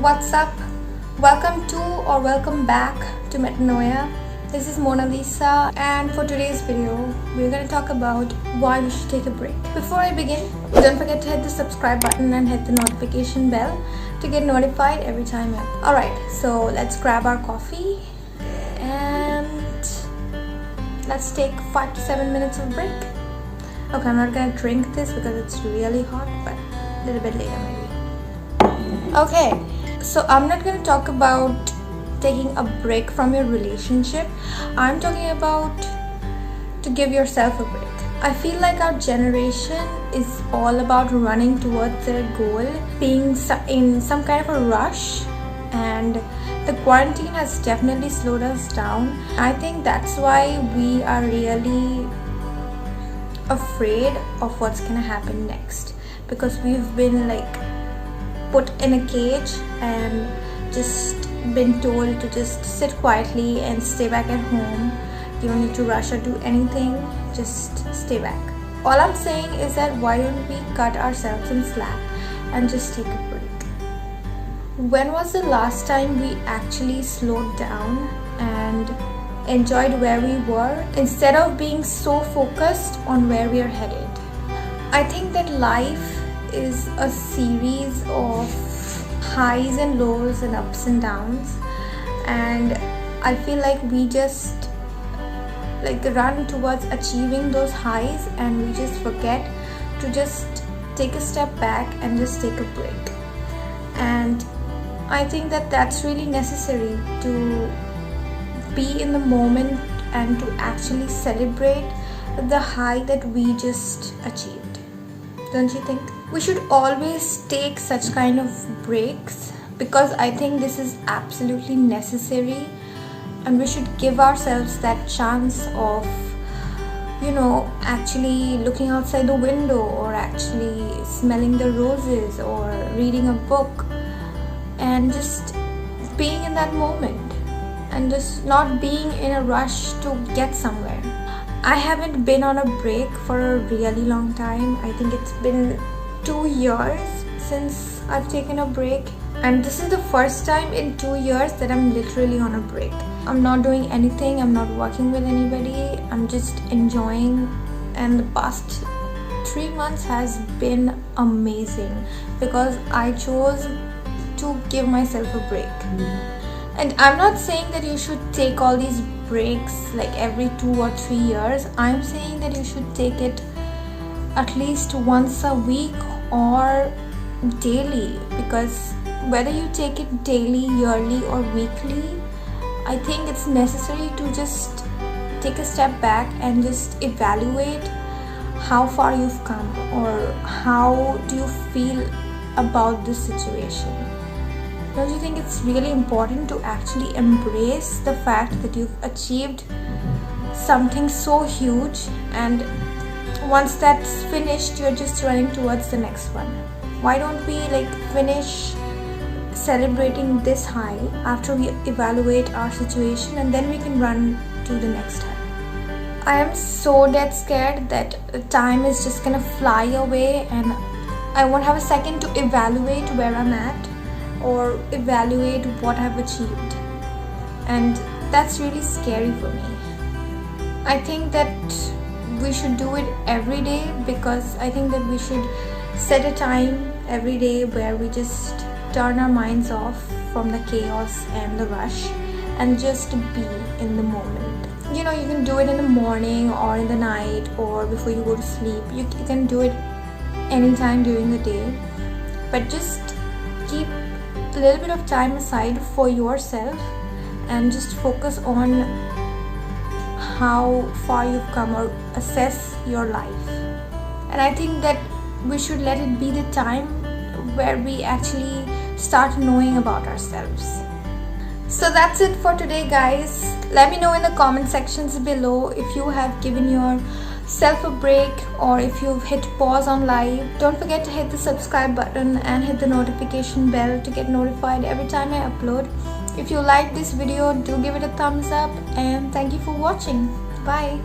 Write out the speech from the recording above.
What's up? Welcome to or welcome back to Metanoia. This is Mona Lisa, and for today's video, we're going to talk about why we should take a break. Before I begin, don't forget to hit the subscribe button and hit the notification bell to get notified every time I upload. Alright, so let's grab our coffee and let's take 5 to 7 minutes of break. Okay, I'm not going to drink this because it's really hot, but a little bit later maybe. Okay, so I'm not going to talk about taking a break from your relationship. I'm talking about to give yourself a break. I feel like our generation is all about running towards their goal, being in some kind of a rush, and the quarantine has definitely slowed us down. I think that's why we are really afraid of what's gonna happen next, because we've been put in a cage and just been told to just sit quietly and stay back at home. You don't need to rush or do anything, just stay back. All I'm saying is that why don't we cut ourselves some slack and just take a break? When was the last time we actually slowed down and enjoyed where we were instead of being so focused on where we are headed? I think that life is a series of highs and lows and ups and downs, and I feel like we just run towards achieving those highs and we just forget to just take a step back and just take a break. And I think that that's really necessary to be in the moment and to actually celebrate the high that we just achieved. Don't you think? We should always take such kind of breaks because I think this is absolutely necessary, and we should give ourselves that chance of, actually looking outside the window, or actually smelling the roses, or reading a book, and just being in that moment and just not being in a rush to get somewhere. I haven't been on a break for a really long time. I think it's been 2 years since I've taken a break, and this is the first time in 2 years that I'm literally on a break. I'm not doing anything, I'm not working with anybody, I'm just enjoying, and the past 3 months has been amazing because I chose to give myself a break. And I'm not saying that you should take all these breaks every 2 or 3 years. I'm saying that you should take it at least once a week or daily, because whether you take it daily, yearly or weekly, I think it's necessary to just take a step back and just evaluate how far you've come, or how do you feel about this situation. Don't you think it's really important to actually embrace the fact that you've achieved something so huge, and once that's finished, you're just running towards the next one? Why don't we finish celebrating this high after we evaluate our situation, and then we can run to the next high? I am so dead scared that time is just gonna fly away and I won't have a second to evaluate where I'm at or evaluate what I've achieved, and that's really scary for me. I think that we should do it every day, because I think that we should set a time every day where we just turn our minds off from the chaos and the rush and just be in the moment. You can do it in the morning or in the night or before you go to sleep. You can do it anytime during the day, but just keep a little bit of time aside for yourself and just focus on how far you've come, or assess your life. And I think that we should let it be the time where we actually start knowing about ourselves. So that's it for today, guys. Let me know in the comment sections below if you have given yourself a break, or if you've hit pause on live. Don't forget to hit the subscribe button and hit the notification bell to get notified every time I upload. If you like this video, do give it a thumbs up, and thank you for watching. Bye.